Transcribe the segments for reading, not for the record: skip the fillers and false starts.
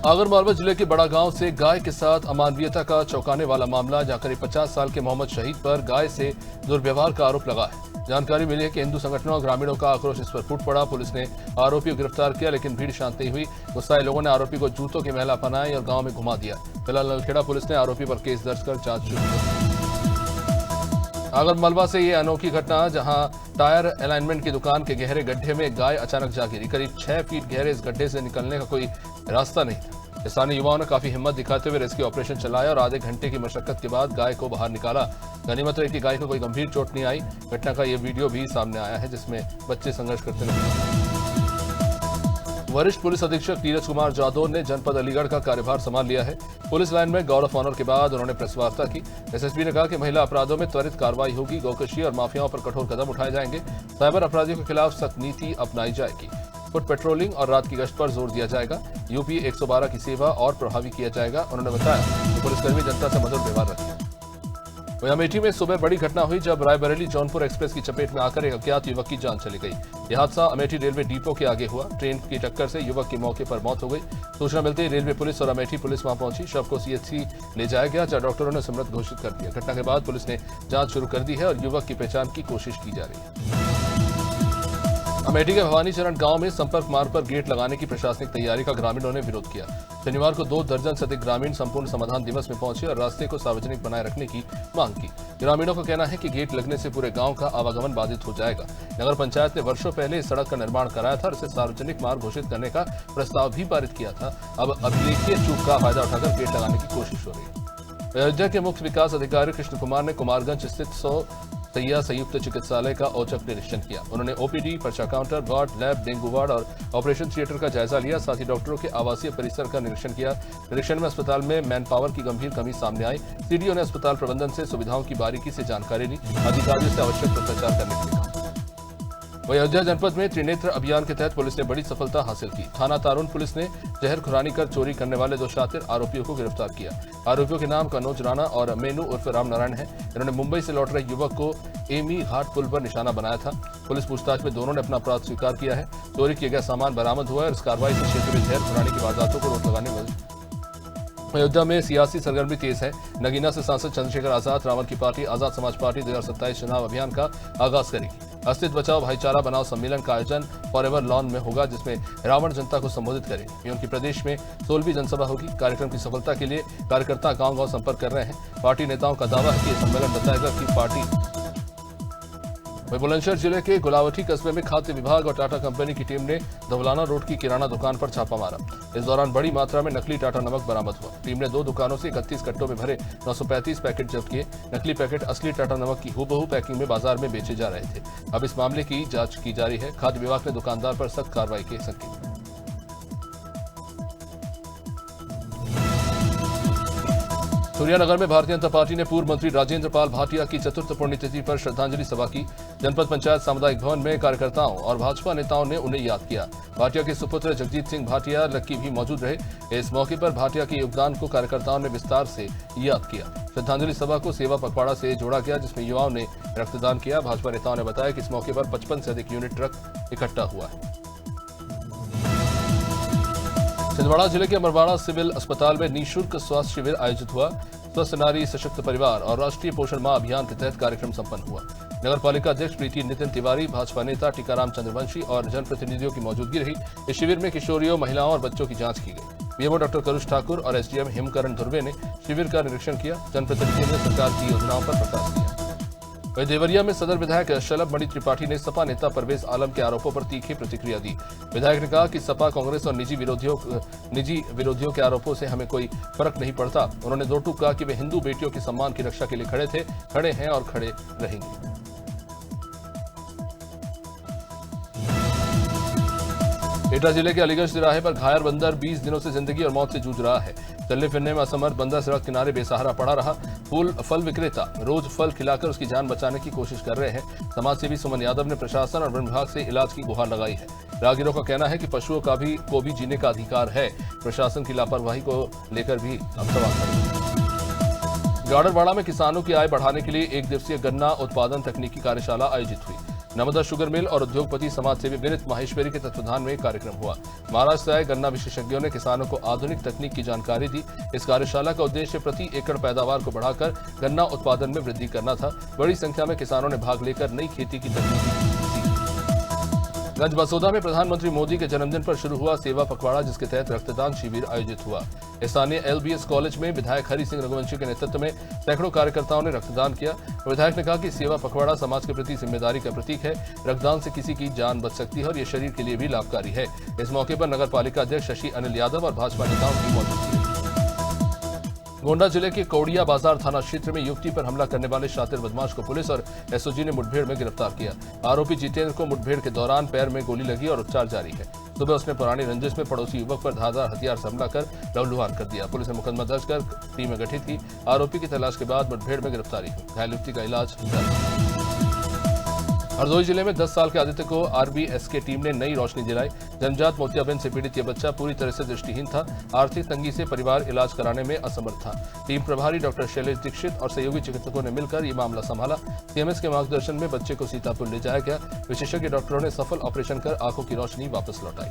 आगरमालवा जिले के बड़ा गांव से गाय के साथ अमानवीयता का चौंकाने वाला मामला, जहां करीब 50 साल के मोहम्मद शहीद पर गाय से दुर्व्यवहार का आरोप लगा है। जानकारी मिली है कि हिंदू संगठनों और ग्रामीणों का आक्रोश इस पर फूट पड़ा। पुलिस ने आरोपी को गिरफ्तार किया, लेकिन भीड़ शांत नहीं हुई। गुस्साए लोगों ने आरोपी को जूतों की महिला पहनाई और गांव में घुमा दिया। फिलहाल नलखेड़ा पुलिस ने आरोपी पर केस दर्ज कर जांच शुरू की। आगरमालवा से ये अनोखी घटना, जहां टायर अलाइनमेंट की दुकान के गहरे गड्ढे में गाय अचानक जा गिरी। करीब 6 फीट गहरे इस गड्ढे से निकलने का कोई रास्ता नहीं था। स्थानीय युवाओं ने काफी हिम्मत दिखाते हुए रेस्क्यू ऑपरेशन चलाया और आधे घंटे की मशक्कत के बाद गाय को बाहर निकाला। गनीमत है कि गाय को कोई गंभीर चोट नहीं आई। घटना का ये वीडियो भी सामने आया है, जिसमें बच्चे संघर्ष करते नजर। वरिष्ठ पुलिस अधीक्षक नीरज कुमार जादव ने जनपद अलीगढ़ का कार्यभार संभाल लिया है। पुलिस लाइन में गौरव ऑनर के बाद उन्होंने प्रेस वार्ता की। एसएसपी ने कहा कि महिला अपराधों में त्वरित कार्रवाई होगी, गौकशी और माफियाओं पर कठोर कदम उठाए जाएंगे। साइबर अपराधियों के खिलाफ सख्त नीति अपनाई जाएगी। फुट पेट्रोलिंग और रात की गश्त पर जोर दिया जाएगा। यूपी 112 की सेवा और प्रभावी किया जाएगा। उन्होंने बताया कि पुलिसकर्मी जनता से मधुर व्यवहार रखें। वहीं अमेठी में सुबह बड़ी घटना हुई, जब रायबरेली जौनपुर एक्सप्रेस की चपेट में आकर एक अज्ञात युवक की जान चली गई। यह हादसा अमेठी रेलवे डिपो के आगे हुआ। ट्रेन की टक्कर से युवक की मौके पर मौत हो गई। सूचना मिलते ही रेलवे पुलिस और अमेठी पुलिस वहां पहुंची। शव को सीएचसी ले जाया गया, जहां डॉक्टरों ने मृत घोषित कर दिया। घटना के बाद पुलिस ने जांच शुरू कर दी है और युवक की पहचान की कोशिश की जा रही है। अमेठी के भवानी चरण गांव में संपर्क मार्ग पर गेट लगाने की प्रशासनिक तैयारी का ग्रामीणों ने विरोध किया। शनिवार को 2 दर्जन से अधिक ग्रामीण संपूर्ण समाधान दिवस में पहुंचे और रास्ते को सार्वजनिक बनाए रखने की मांग की। ग्रामीणों का कहना है कि गेट लगने से पूरे गांव का आवागमन बाधित हो जाएगा। नगर पंचायत ने वर्षों पहले इस सड़क का निर्माण कराया था और इसे सार्वजनिक मार्ग घोषित करने का प्रस्ताव भी पारित किया था। अब अभिलेखीय चूक का फायदा उठाकर गेट लगाने की कोशिश हो रही है। अयोध्या के मुख्य विकास अधिकारी कृष्ण कुमार ने कुमारगंज स्थित 100 सैया संयुक्त चिकित्सालय का औचक निरीक्षण किया। उन्होंने ओपीडी, पर्चा counter, ward, lab, dengue ward और ऑपरेशन थिएटर का जायजा लिया। साथ ही डॉक्टरों के आवासीय परिसर का निरीक्षण किया। निरीक्षण में अस्पताल में मैन पावर की गंभीर कमी सामने आई। सीडीओ ने अस्पताल प्रबंधन से सुविधाओं की बारीकी से जानकारी ली। अधिकारियों से आवश्यक भ्रष्टाचार करने के लिए कहा। वहीं अयोध्या जनपद में त्रिनेत्र अभियान के तहत पुलिस ने बड़ी सफलता हासिल की। थाना तारुण पुलिस ने जहर खुरानी कर चोरी करने वाले 2 शातिर आरोपियों को गिरफ्तार किया। आरोपियों के नाम कनौज राणा और मेनू उर्फ रामनारायण है। इन्होंने मुंबई से लौट रहे युवक को एमी घाट पुल पर निशाना बनाया था। पुलिस पूछताछ में दोनों ने अपना अपराध स्वीकार किया है। चोरी किया गया सामान बरामद हुआ है और इस कार्रवाई से क्षेत्र में जहर खुरानी की वारदातों को रोक लगाने में। अयोध्या में सियासी सरगर्मी तेज है। नगीना से सांसद चंद्रशेखर आजाद रावण की पार्टी आजाद समाज पार्टी 2027 चुनाव अभियान का आगाज करेगी। अस्तित्व बचाओ भाईचारा बनाओ सम्मेलन का आयोजन फॉरएवर लॉन में होगा, जिसमें रावण जनता को संबोधित करेंगे। उनकी प्रदेश में 16वीं जनसभा होगी। कार्यक्रम की सफलता के लिए कार्यकर्ता गांव-गांव संपर्क कर रहे हैं। पार्टी नेताओं का दावा है कि यह सम्मेलन बताएगा कि पार्टी। वहीं बुलंदशहर जिले के गुलावटी कस्बे में खाद्य विभाग और टाटा कंपनी की टीम ने धवलाना रोड की किराना दुकान पर छापा मारा। इस दौरान बड़ी मात्रा में नकली टाटा नमक बरामद हुआ। टीम ने 2 दुकानों से 31 कट्टों में भरे 935 पैकेट जब्त किए। नकली पैकेट असली टाटा नमक की हूबहू पैकिंग में बाजार में बेचे जा रहे थे। अब इस मामले की जांच की जा रही है। खाद्य विभाग ने दुकानदार पर सख्त कार्रवाई के संकेत। सूर्यानगर में भारतीय जनता पार्टी ने पूर्व मंत्री राजेंद्र पाल भाटिया की चतुर्थ पुण्यतिथि पर श्रद्धांजलि सभा की। जनपद पंचायत सामुदायिक भवन में कार्यकर्ताओं और भाजपा नेताओं ने उन्हें याद किया। भाटिया के सुपुत्र जगजीत सिंह भाटिया लक्की भी मौजूद रहे। इस मौके पर भाटिया के योगदान को कार्यकर्ताओं ने विस्तार से याद किया। श्रद्धांजलि सभा को सेवा पखवाड़ा से जोड़ा गया, जिसमें युवाओं ने रक्तदान किया। भाजपा नेताओं ने बताया कि इस मौके पर 55 से अधिक यूनिट ट्रक इकट्ठा हुआ है। छिंदवाड़ा जिले के अमरवाड़ा सिविल अस्पताल में निःशुल्क स्वास्थ्य शिविर आयोजित हुआ। स्वस्थ नारी सशक्त परिवार और राष्ट्रीय पोषण माह अभियान के तहत कार्यक्रम संपन्न हुआ। नगर पालिका अध्यक्ष प्रीति नितिन तिवारी, भाजपा नेता टीकाराम चंद्रवंशी और जनप्रतिनिधियों की मौजूदगी रही। इस शिविर में किशोरियों, महिलाओं और बच्चों की जांच की गई। बीएमओ डॉक्टर करुष ठाकुर और एसडीएम हेमकरण धुर्वे ने शिविर का निरीक्षण किया। जनप्रतिनिधियों ने सरकार की योजनाओं पर प्रकाश किया। वहीं देवरिया में सदर विधायक शलभ मणि त्रिपाठी ने सपा नेता परवेज आलम के आरोपों पर तीखी प्रतिक्रिया दी। विधायक ने कहा कि सपा, कांग्रेस और निजी विरोधियों के आरोपों से हमें कोई फर्क नहीं पड़ता। उन्होंने दो टूक कहा कि वे हिंदू बेटियों के सम्मान की रक्षा के लिए खड़े थे, खड़े हैं और खड़े रहेंगे। एटा जिले के अलीगढ़ तिराहे पर घायल बंदर 20 दिनों से जिंदगी और मौत से जूझ रहा है। चलने फिरने में असमर्थ बंदर सड़क किनारे बेसहारा पड़ा रहा। फल विक्रेता रोज फल खिलाकर उसकी जान बचाने की कोशिश कर रहे हैं। समाजसेवी सुमन यादव ने प्रशासन और वन विभाग से इलाज की गुहार लगाई है। राहगीरों का कहना है कि पशुओं को भी जीने का अधिकार है। प्रशासन की लापरवाही को लेकर भी अब सवाल खड़े। गाडरवाड़ा में किसानों की आय बढ़ाने के लिए 1 दिवसीय गन्ना उत्पादन तकनीकी कार्यशाला आयोजित हुई। नर्मदा शुगर मिल और उद्योगपति समाजसेवी विनीत माहेश्वरी के तत्वाधान में कार्यक्रम हुआ। महाराष्ट्र से आए गन्ना विशेषज्ञों ने किसानों को आधुनिक तकनीक की जानकारी दी। इस कार्यशाला का उद्देश्य प्रति एकड़ पैदावार को बढ़ाकर गन्ना उत्पादन में वृद्धि करना था। बड़ी संख्या में किसानों ने भाग लेकर नई खेती की तकनीकी गंज बसोदा में प्रधानमंत्री मोदी के जन्मदिन पर शुरू हुआ सेवा पखवाड़ा, जिसके तहत रक्तदान शिविर आयोजित हुआ। स्थानीय LBS कॉलेज में विधायक हरि सिंह रघुवंशी के नेतृत्व में सैकड़ों कार्यकर्ताओं ने रक्तदान किया। विधायक ने कहा कि सेवा पखवाड़ा समाज के प्रति जिम्मेदारी का प्रतीक है। रक्तदान से किसी की जान बच सकती है और ये शरीर के लिए भी लाभकारी है। इस मौके पर नगर पालिका अध्यक्ष शशि अनिल यादव और भाजपा नेताओं की मौजूदगी थी। गोंडा जिले के कौड़िया बाजार थाना क्षेत्र में युवती पर हमला करने वाले शातिर बदमाश को पुलिस और SOG ने मुठभेड़ में गिरफ्तार किया। आरोपी जितेंद्र को मुठभेड़ के दौरान पैर में गोली लगी और उपचार जारी है। सुबह उसने पुरानी रंजिश में पड़ोसी युवक पर धारदार हथियार से हमला कर लहूलुहान कर दिया। पुलिस ने मुकदमा दर्ज कर टीमें गठित की। आरोपी की तलाश के बाद मुठभेड़ में गिरफ्तारी हुई। घायल युवती का इलाज जारी। हरदोई जिले में 10 साल के आदित्य को RBSK टीम ने नई रोशनी दिलाई। जन्मजात मोतियाबिंद से पीड़ित यह बच्चा पूरी तरह से दृष्टिहीन था। आर्थिक तंगी से परिवार इलाज कराने में असमर्थ था। टीम प्रभारी डॉक्टर शैलेश दीक्षित और सहयोगी चिकित्सकों ने मिलकर ये मामला संभाला। CMS के मार्गदर्शन में बच्चे को सीतापुर ले जाया गया। विशेषज्ञ डॉक्टरों ने सफल ऑपरेशन कर आंखों की रोशनी वापस लौटाई।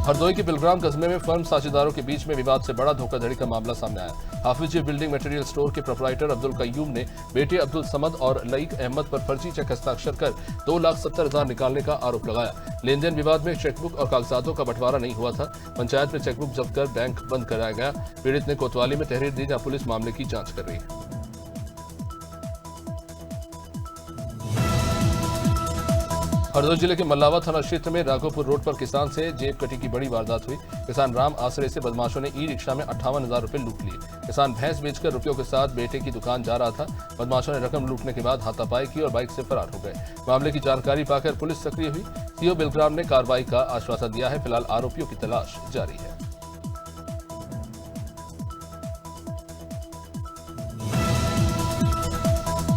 हरदोई के बिलग्राम कस्बे में फर्म साझेदारों के बीच में विवाद से बड़ा धोखाधड़ी का मामला सामने आया। हाफिज बिल्डिंग मटेरियल स्टोर के प्रोपराइटर अब्दुल कयूम ने बेटे अब्दुल समद और लईक अहमद पर फर्जी चेक हस्ताक्षर कर 2,70,000 निकालने का आरोप लगाया। लेन देन विवाद में चेकबुक और कागजातों का बंटवारा नहीं हुआ था। पंचायत में चेकबुक जब्त कर बैंक बंद कराया गया। पीड़ित ने कोतवाली में तहरीर दी, जहां पुलिस मामले की जांच कर रही है। हरदोई जिले के मल्लावा थाना क्षेत्र में राघोपुर रोड पर किसान से जेब कटी की बड़ी वारदात हुई। किसान राम आश्रय से बदमाशों ने ई-रिक्शा में 58,000 रुपए लूट लिए। किसान भैंस बेचकर रुपयों के साथ बेटे की दुकान जा रहा था। बदमाशों ने रकम लूटने के बाद हाथापाई की और बाइक से फरार हो गए। मामले की जानकारी पाकर पुलिस सक्रिय हुई। CO बिलग्राम ने कार्रवाई का आश्वासन दिया है। फिलहाल आरोपियों की तलाश जारी है।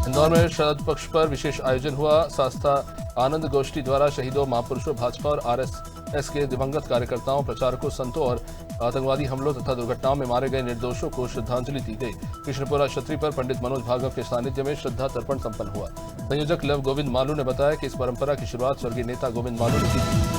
इंदौर में शरद पक्ष पर विशेष आयोजन हुआ। शास्ता आनंद गोष्ठी द्वारा शहीदों, महापुरुषों, भाजपा और RSS के दिवंगत कार्यकर्ताओं, प्रचारकों, संतों और आतंकवादी हमलों तथा दुर्घटनाओं में मारे गए निर्दोषों को श्रद्धांजलि दी गई। कृष्णपुरा क्षत्रि पर पंडित मनोज भागवत के सानिध्य में श्रद्धा तर्पण संपन्न हुआ। संयोजक लव गोविंद मालू ने बताया कि इस परंपरा की शुरुआत स्वर्गीय नेता गोविंद मालू ने की।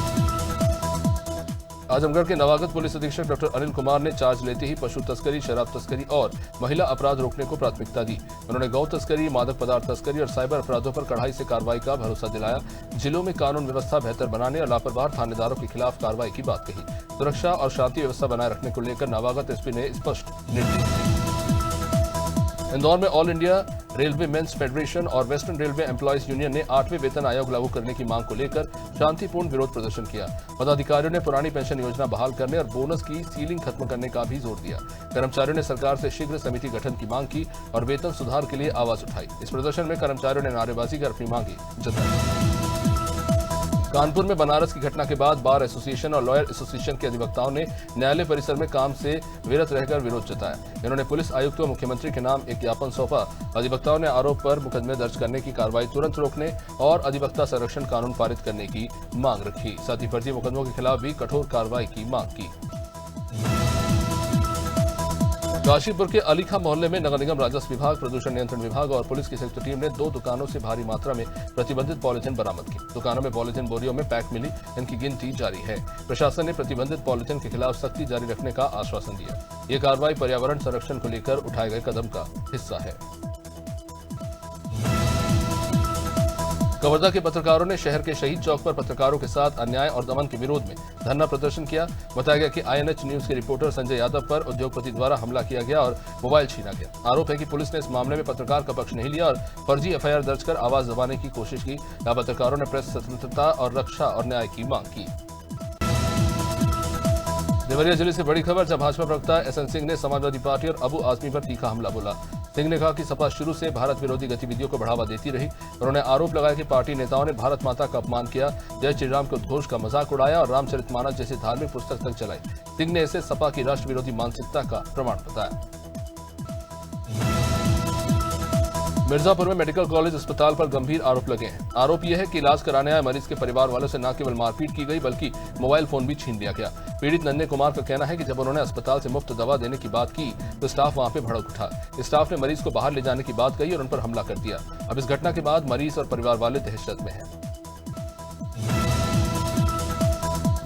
आजमगढ़ के नवागत पुलिस अधीक्षक डॉक्टर अनिल कुमार ने चार्ज लेते ही पशु तस्करी, शराब तस्करी और महिला अपराध रोकने को प्राथमिकता दी। उन्होंने गौ तस्करी, मादक पदार्थ तस्करी और साइबर अपराधों पर कड़ाई से कार्रवाई का भरोसा दिलाया। जिलों में कानून व्यवस्था बेहतर बनाने और लापरवाह थानेदारों के खिलाफ कार्रवाई की बात कही। सुरक्षा और शांति व्यवस्था बनाए रखने को लेकर नवागत SP ने स्पष्ट निर्देश दिए। इंदौर में all India railway men's federation और वेस्टर्न रेलवे एम्प्लॉयज यूनियन ने 8वें वेतन आयोग लागू करने की मांग को लेकर शांतिपूर्ण विरोध प्रदर्शन किया। पदाधिकारियों ने पुरानी पेंशन योजना बहाल करने और बोनस की सीलिंग खत्म करने का भी जोर दिया। कर्मचारियों ने सरकार से शीघ्र समिति गठन की मांग की और वेतन सुधार के लिए आवाज उठाई। इस प्रदर्शन में कर्मचारियों ने नारेबाजी कर अपनी मांगे जताई। कानपुर में बनारस की घटना के बाद बार एसोसिएशन और लॉयर एसोसिएशन के अधिवक्ताओं ने न्यायालय परिसर में काम से विरत रहकर विरोध जताया। इन्होंने पुलिस आयुक्त को मुख्यमंत्री के नाम एक ज्ञापन सौंपा। अधिवक्ताओं ने आरोप पर मुकदमे दर्ज करने की कार्रवाई तुरंत रोकने और अधिवक्ता संरक्षण कानून पारित करने की मांग रखी। साथ ही फर्जी मुकदमों के खिलाफ भी कठोर कार्रवाई की मांग की। काशीपुर के अलीखा मोहल्ले में नगर निगम राजस्व विभाग, प्रदूषण नियंत्रण विभाग और पुलिस की संयुक्त टीम ने 2 दुकानों से भारी मात्रा में प्रतिबंधित पॉलीथिन बरामद की। दुकानों में पॉलीथिन बोरियों में पैक मिली, इनकी गिनती जारी है। प्रशासन ने प्रतिबंधित पॉलीथिन के खिलाफ सख्ती जारी रखने का आश्वासन दिया। ये कार्रवाई पर्यावरण संरक्षण को लेकर उठाए गए कदम का हिस्सा है। कवर्धा के पत्रकारों ने शहर के शहीद चौक पर पत्रकारों के साथ अन्याय और दमन के विरोध में धरना प्रदर्शन किया। बताया गया कि INH न्यूज के रिपोर्टर संजय यादव पर उद्योगपति द्वारा हमला किया गया और मोबाइल छीना गया। आरोप है कि पुलिस ने इस मामले में पत्रकार का पक्ष नहीं लिया और फर्जी FIR दर्ज कर आवाज दबाने की कोशिश की। पत्रकारों ने प्रेस स्वतंत्रता और रक्षा और न्याय की मांग की। देवरिया जिले से बड़ी खबर, जब भाजपा प्रवक्ता SN सिंह ने समाजवादी पार्टी और अबू आजमी पर तीखा हमला बोला। सिंह ने कहा कि सपा शुरू से भारत विरोधी गतिविधियों को बढ़ावा देती रही। उन्होंने आरोप लगाया कि पार्टी नेताओं ने भारत माता का अपमान किया, जय श्री राम के उद्घोष का मजाक उड़ाया और रामचरितमानस जैसी धार्मिक पुस्तक तक चलाई। सिंह ने इसे सपा की राष्ट्र विरोधी मानसिकता का प्रमाण बताया। मिर्जापुर में मेडिकल कॉलेज अस्पताल पर गंभीर आरोप लगे हैं। आरोप यह है कि इलाज कराने आए मरीज के परिवार वालों से न केवल मारपीट की गई बल्कि मोबाइल फोन भी छीन लिया गया। पीड़ित नन्हे कुमार का कहना है कि जब उन्होंने अस्पताल से मुफ्त दवा देने की बात की तो स्टाफ वहां पे भड़क उठा। स्टाफ ने मरीज को बाहर ले जाने की बात कही और उन पर हमला कर दिया। अब इस घटना के बाद मरीज और परिवार वाले दहशत में हैं।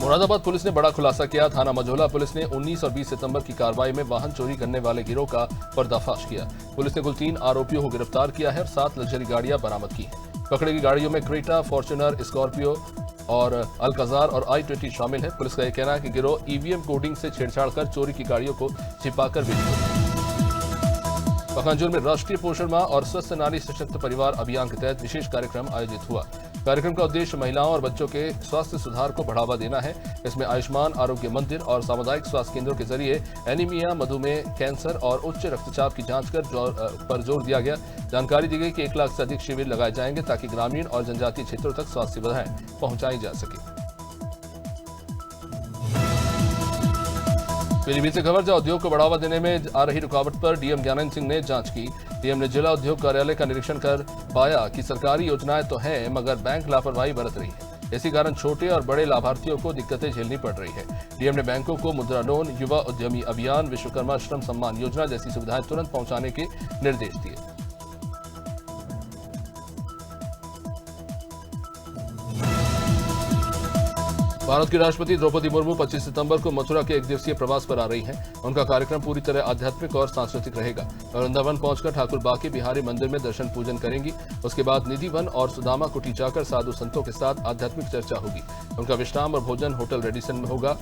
मुरादाबाद पुलिस ने बड़ा खुलासा किया। थाना मझौला पुलिस ने 19 और 20 सितंबर की कार्रवाई में वाहन चोरी करने वाले गिरोह का पर्दाफाश किया। पुलिस ने कुल 3 आरोपियों को गिरफ्तार किया है और 7 लग्जरी गाड़ियां बरामद की हैं। पकड़े गई गाड़ियों में क्रेटा, फॉर्च्यूनर, स्कॉर्पियो और अल्काजार और i20 शामिल है। पुलिस का यह कहना है कि गिरोह ईवीएम कोडिंग से छेड़छाड़ कर चोरी की गाड़ियों को छिपाकर बेचते। पखांजूर में राष्ट्रीय पोषण माह और स्वस्थ नारी सशक्त परिवार अभियान के तहत विशेष कार्यक्रम आयोजित हुआ। कार्यक्रम का उद्देश्य महिलाओं और बच्चों के स्वास्थ्य सुधार को बढ़ावा देना है। इसमें आयुष्मान आरोग्य मंदिर और सामुदायिक स्वास्थ्य केंद्रों के जरिए एनीमिया, मधुमेह, कैंसर और उच्च रक्तचाप की जांच पर जोर दिया गया। जानकारी दी गई कि 1 लाख से अधिक शिविर लगाए जाएंगे ताकि ग्रामीण और जनजातीय क्षेत्रों तक स्वास्थ्य सुविधाएं पहुंचाई जा सके। पीलीभीत से खबर, जहां उद्योग को बढ़ावा देने में आ रही रुकावट पर डीएम ज्ञानेंद्र सिंह ने जांच की। डीएम ने जिला उद्योग कार्यालय का निरीक्षण कर पाया कि सरकारी योजनाएं तो हैं मगर बैंक लापरवाही बरत रही है। इसी कारण छोटे और बड़े लाभार्थियों को दिक्कतें झेलनी पड़ रही है। डीएम ने बैंकों को मुद्रा लोन, युवा उद्यमी अभियान, विश्वकर्मा श्रम सम्मान योजना जैसी सुविधाएं तुरंत पहुंचाने के निर्देश दिए। भारत की राष्ट्रपति द्रौपदी मुर्मू 25 सितंबर को मथुरा के 1 दिवसीय प्रवास पर आ रही हैं। उनका कार्यक्रम पूरी तरह आध्यात्मिक और सांस्कृतिक रहेगा। वृंदावन पहुंचकर ठाकुर बांके बिहारी मंदिर में दर्शन पूजन करेंगी। उसके बाद निधि वन और सुदामा कुटी जाकर साधु संतों के साथ आध्यात्मिक चर्चा होगी। उनका विश्राम और भोजन होटल रेडिसन में होगा।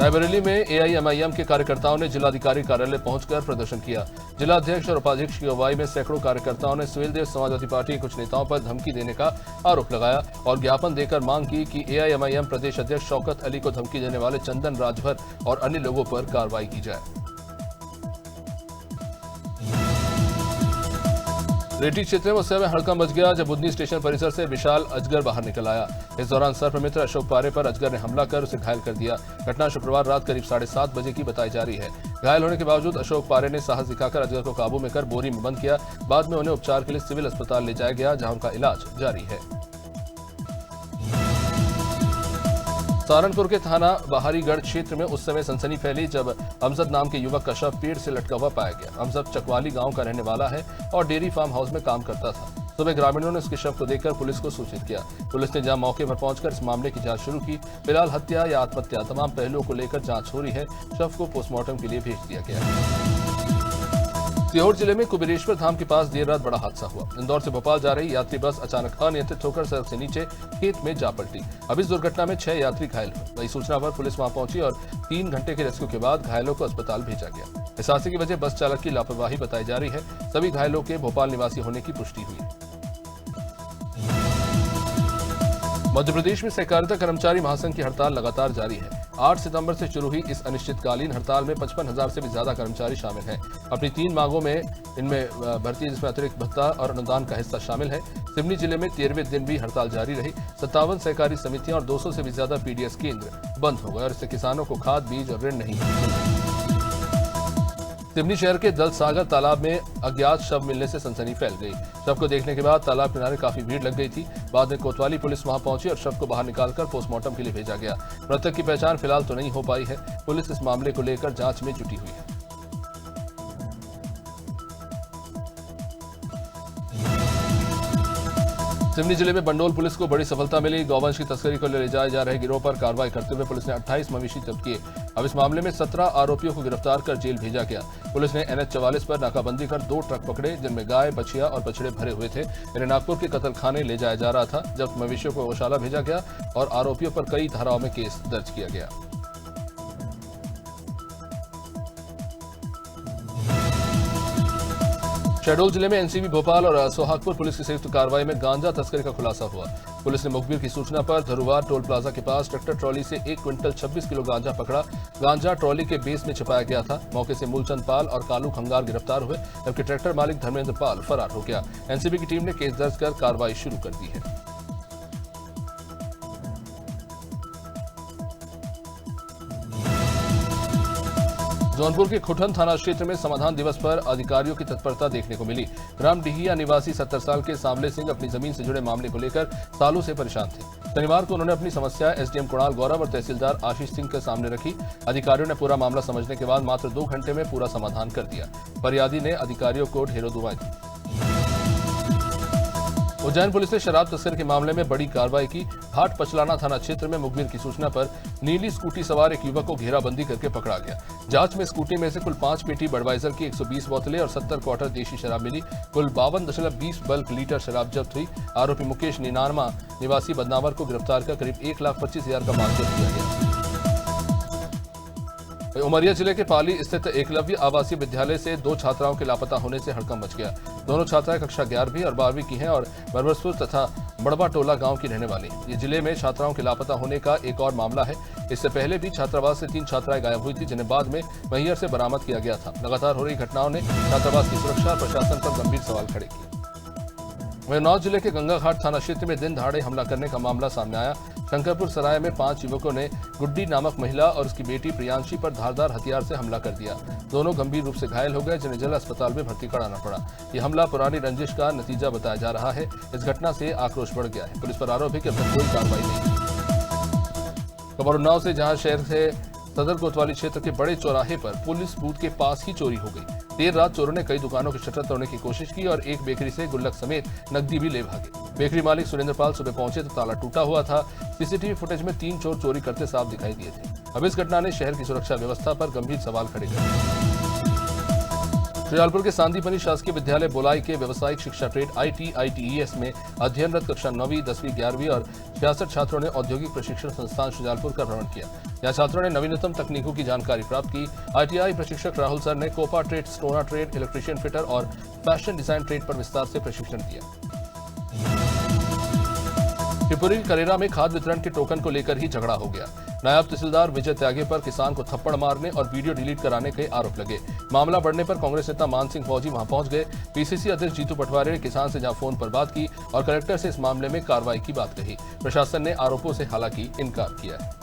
रायबरेली में एआईएमआईएम के कार्यकर्ताओं ने जिलाधिकारी कार्यालय पहुंचकर प्रदर्शन किया। जिला अध्यक्ष और उपाध्यक्ष की अगुवाई में सैकड़ों कार्यकर्ताओं ने सुहेलदेव समाजवादी पार्टी के कुछ नेताओं पर धमकी देने का आरोप लगाया और ज्ञापन देकर मांग की कि एआईएमआईएम प्रदेश अध्यक्ष शौकत अली को धमकी देने वाले चंदन राजभर और अन्य लोगों पर कार्रवाई की जाए। रेटी क्षेत्र में उस समय हड़कंप मच गया जब बुधनी स्टेशन परिसर से विशाल अजगर बाहर निकल आया। इस दौरान सर्पमित्र अशोक पारे पर अजगर ने हमला कर उसे घायल कर दिया। घटना शुक्रवार रात करीब 7:30 बजे की बताई जा रही है। घायल होने के बावजूद अशोक पारे ने साहस दिखाकर अजगर को काबू में कर बोरी में बंद किया। बाद में उन्हें उपचार के लिए सिविल अस्पताल ले जाया गया, जहां उनका इलाज जारी है। सहारनपुर के थाना बहारीगढ़ क्षेत्र में उस समय सनसनी फैली जब अमजद नाम के युवक का शव पेड़ से लटका हुआ पाया गया। अमजद चकवाली गांव का रहने वाला है और डेयरी फार्म हाउस में काम करता था। सुबह ग्रामीणों ने उसके शव को देखकर पुलिस को सूचित किया। पुलिस ने जहां मौके पर पहुंचकर इस मामले की जांच शुरू की। फिलहाल हत्या या आत्महत्या तमाम पहलुओं को लेकर जांच हो रही है। शव को पोस्टमार्टम के लिए भेज दिया गया है। सीहोर जिले में कुबेरेश्वर धाम के पास देर रात बड़ा हादसा हुआ। इंदौर से भोपाल जा रही यात्री बस अचानक अनियंत्रित होकर सड़क से नीचे खेत में जा पलटी। अब इस दुर्घटना में 6 यात्री घायल हुए। वही सूचना पर पुलिस वहां पहुंची और 3 घंटे के रेस्क्यू के बाद घायलों को अस्पताल भेजा गया। इस हादसे की वजह बस चालक की लापरवाही बताई जा रही है। सभी घायलों के भोपाल निवासी होने की पुष्टि हुई। मध्य प्रदेश में सहकारिता कर्मचारी महासंघ की हड़ताल लगातार जारी है। 8 सितंबर से शुरू हुई इस अनिश्चितकालीन हड़ताल में 55,000 से भी ज्यादा कर्मचारी शामिल हैं। अपनी 3 मांगों में इनमें भर्ती, जिसमें अतिरिक्त भत्ता और अनुदान का हिस्सा शामिल है। सिवनी जिले में 13वें दिन भी हड़ताल जारी रही। 57 सहकारी समितियां और 200 से भी ज्यादा पीडीएस केंद्र बंद हो गए और इससे किसानों को खाद, बीज और ऋण नहीं मिला। सिवनी शहर के दलसागर तालाब में अज्ञात शव मिलने से सनसनी फैल गई। शव को देखने के बाद तालाब किनारे काफी भीड़ लग गई थी। बाद में कोतवाली पुलिस वहां पहुंची और शव को बाहर निकालकर पोस्टमार्टम के लिए भेजा गया। मृतक की पहचान फिलहाल तो नहीं हो पाई है। पुलिस इस मामले को लेकर जांच में जुटी हुई है। सिवनी जिले में बंडोल पुलिस को बड़ी सफलता मिली। गौवंश की तस्करी को ले जाए जा रहे गिरोह पर कार्रवाई करते हुए पुलिस ने 28 मवेशी जब्त किए। अब इस मामले में 17 आरोपियों को गिरफ्तार कर जेल भेजा गया। पुलिस ने NH 44 पर नाकाबंदी कर 2 ट्रक पकड़े जिनमें गाय, बछिया और बछड़े भरे हुए थे। इन्हें नागपुर के कत्लखाने ले जाया जा रहा था। जब्त मवेशियों को गौशाला भेजा गया और आरोपियों पर कई धाराओं में केस दर्ज किया गया। शहडोल जिले में एनसीबी भोपाल और सोहागपुर पुलिस की संयुक्त कार्रवाई में गांजा तस्करी का खुलासा हुआ। पुलिस ने मुखबिर की सूचना पर धरुवार टोल प्लाजा के पास ट्रैक्टर ट्रॉली से 1 क्विंटल 26 किलो गांजा पकड़ा। गांजा ट्रॉली के बेस में छिपाया गया था। मौके से मूलचंद पाल और कालू खंगार गिरफ्तार हुए, जबकि ट्रैक्टर मालिक धर्मेंद्र पाल फरार हो गया। एनसीबी की टीम ने केस दर्ज कर कार्रवाई शुरू कर दी है। जौनपुर के खुटन थाना क्षेत्र में समाधान दिवस पर अधिकारियों की तत्परता देखने को मिली। ग्राम डिहिया निवासी 70 साल के सांवले सिंह अपनी जमीन से जुड़े मामले को लेकर सालों से परेशान थे। शनिवार को उन्होंने अपनी समस्या एसडीएम कुणाल गौरव और तहसीलदार आशीष सिंह के सामने रखी। अधिकारियों ने पूरा मामला समझने के बाद मात्र 2 घंटे में पूरा समाधान कर दिया। फरियादी ने अधिकारियों को ढेरों दुआएं दी। उज्जैन पुलिस ने शराब तस्कर के मामले में बड़ी कार्रवाई की। हाट पचलाना थाना क्षेत्र में मुखबिर की सूचना पर नीली स्कूटी सवार एक युवक को घेराबंदी करके पकड़ा गया। जांच में स्कूटी में से कुल 5 पेटी बडवाइजर की 120 बोतलें और 70 क्वार्टर देशी शराब मिली। कुल 52.20 बल्क लीटर शराब जब्त हुई। आरोपी मुकेश नीनारमा निवासी बदनावर को गिरफ्तार कर करीब 1,25,000 का माल जब्त किया गया। उमरिया जिले के पाली स्थित एकलव्य आवासीय विद्यालय से 2 छात्राओं के लापता होने से हड़कंप मच गया। दोनों छात्राएं कक्षा 11वीं और 12वीं की हैं और बरबसपुर तथा बड़वा टोला गांव की रहने वाली। ये जिले में छात्राओं के लापता होने का एक और मामला है। इससे पहले भी छात्रावास से 3 छात्राएं गायब हुई थी, जिन्हें बाद में मैहर से बरामद किया गया था। लगातार हो रही घटनाओं ने छात्रावास की सुरक्षा और प्रशासन पर गंभीर सवाल खड़े किए। उन्नाव जिले के गंगाघाट थाना क्षेत्र में दिन दहाड़े हमला करने का मामला सामने आया। शंकरपुर सराय में 5 युवकों ने गुड्डी नामक महिला और उसकी बेटी प्रियांशी पर धारदार हथियार से हमला कर दिया। दोनों गंभीर रूप से घायल हो गए, जिन्हें जिला अस्पताल में भर्ती कराना पड़ा। यह हमला पुरानी रंजिश का नतीजा बताया जा रहा है। इस घटना से आक्रोश बढ़ गया है। पुलिस पर आरोप है कि अब तक कोई कार्रवाई नहीं। खबर उन्नाव से, जहां शहर से सदर कोतवाली क्षेत्र के बड़े चौराहे पर पुलिस बूथ के पास ही चोरी हो गई। देर रात चोरों ने कई दुकानों के शटर तोड़ने की कोशिश की और एक बेकरी से गुल्लक समेत नकदी भी ले भागे। बेकरी मालिक सुरेंद्र पाल सुबह पहुंचे तो ताला टूटा हुआ था। सीसीटीवी फुटेज में 3 चोर चोरी करते साफ दिखाई दिए थे। अब इस घटना ने शहर की सुरक्षा व्यवस्था पर गंभीर सवाल खड़े कर श्रीजालपुर के सांदीपनी शासकीय विद्यालय बोलाई के व्यवसायिक शिक्षा ट्रेड ITITES में अध्ययनरत कक्षा 9वीं, 10वीं, 11वीं और 66 छात्रों ने औद्योगिक प्रशिक्षण संस्थान श्रीजालपुर का भ्रमण किया। यहाँ छात्रों ने नवीनतम तकनीकों की जानकारी प्राप्त की। ITI प्रशिक्षक राहुल सर ने कोपा ट्रेड, स्टोना ट्रेड, इलेक्ट्रीशियन फिटर और फैशन डिजाइन ट्रेड पर विस्तार से प्रशिक्षण दिया। शिवपुरी करेरा में खाद वितरण के टोकन को लेकर ही झगड़ा हो गया। नायब तहसीलदार विजय त्यागे पर किसान को थप्पड़ मारने और वीडियो डिलीट कराने के आरोप लगे। मामला बढ़ने पर कांग्रेस नेता मान सिंह फौजी वहां पहुंच गए। PCC अध्यक्ष जीतू पटवारी ने किसान से जहां फोन पर बात की और कलेक्टर से इस मामले में कार्रवाई की बात कही। प्रशासन ने आरोपों से हालांकि इनकार किया है।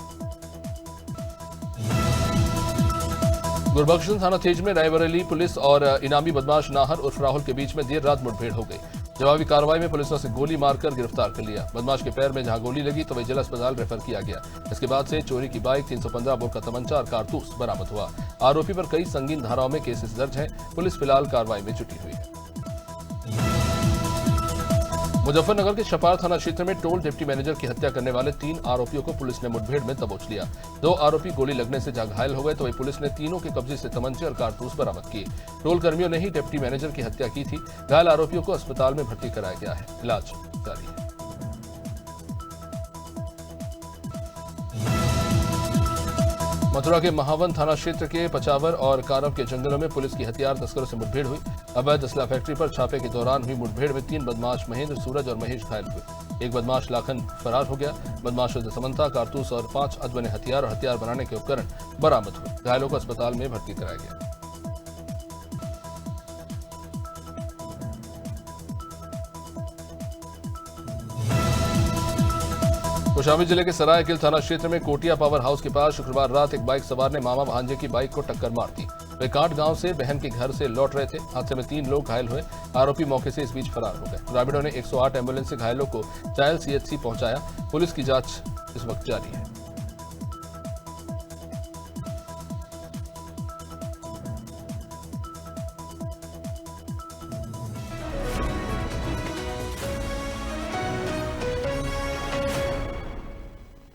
गुरबख्शन थाना तेज में रायबरेली पुलिस और इनामी बदमाश नाहर उर्फ राहुल के बीच में देर रात मुठभेड़ हो गई। जवाबी कार्रवाई में पुलिस ने उसे गोली मारकर गिरफ्तार कर लिया। बदमाश के पैर में जहां गोली लगी तो वह जिला अस्पताल रेफर किया गया। इसके बाद से चोरी की बाइक, 315 बोर का तमंचा और कारतूस बरामद हुआ। आरोपी पर कई संगीन धाराओं में केसेस दर्ज हैं। पुलिस फिलहाल कार्रवाई में जुटी हुई है। मुजफ्फरनगर के छपार थाना क्षेत्र में टोल डिप्टी मैनेजर की हत्या करने वाले 3 आरोपियों को पुलिस ने मुठभेड़ में दबोच लिया। 2 आरोपी गोली लगने से जहां घायल हो गए तो वही पुलिस ने तीनों के कब्जे से तमंचे और कारतूस बरामद किए। टोल कर्मियों ने ही डिप्टी मैनेजर की हत्या की थी। घायल आरोपियों को अस्पताल में भर्ती कराया गया है। इलाज जारी है। मथुरा के महावन थाना क्षेत्र के पचावर और कारव के जंगलों में पुलिस की हथियार तस्करों से मुठभेड़ हुई। अवैध असला फैक्ट्री पर छापे के दौरान हुई मुठभेड़ में 3 बदमाश महेंद्र, सूरज और महेश घायल हुए। एक बदमाश लाखन फरार हो गया। बदमाशों से समंता, कारतूस और 5 अधबने हथियार और हथियार बनाने के उपकरण बरामद हुए। घायलों को अस्पताल में भर्ती कराया गया। कौशाम्बी जिले के सरायकिल थाना क्षेत्र में कोटिया पावर हाउस के पास शुक्रवार रात एक बाइक सवार ने मामा भांजे की बाइक को टक्कर मार दी। वे कांट गांव से बहन के घर से लौट रहे थे। हादसे में 3 लोग घायल हुए। आरोपी मौके से इस बीच फरार हो गए। ग्रामीणों ने 108 एम्बुलेंस से घायलों को चायल CHC पहुंचाया। पुलिस की जांच इस वक्त जारी है।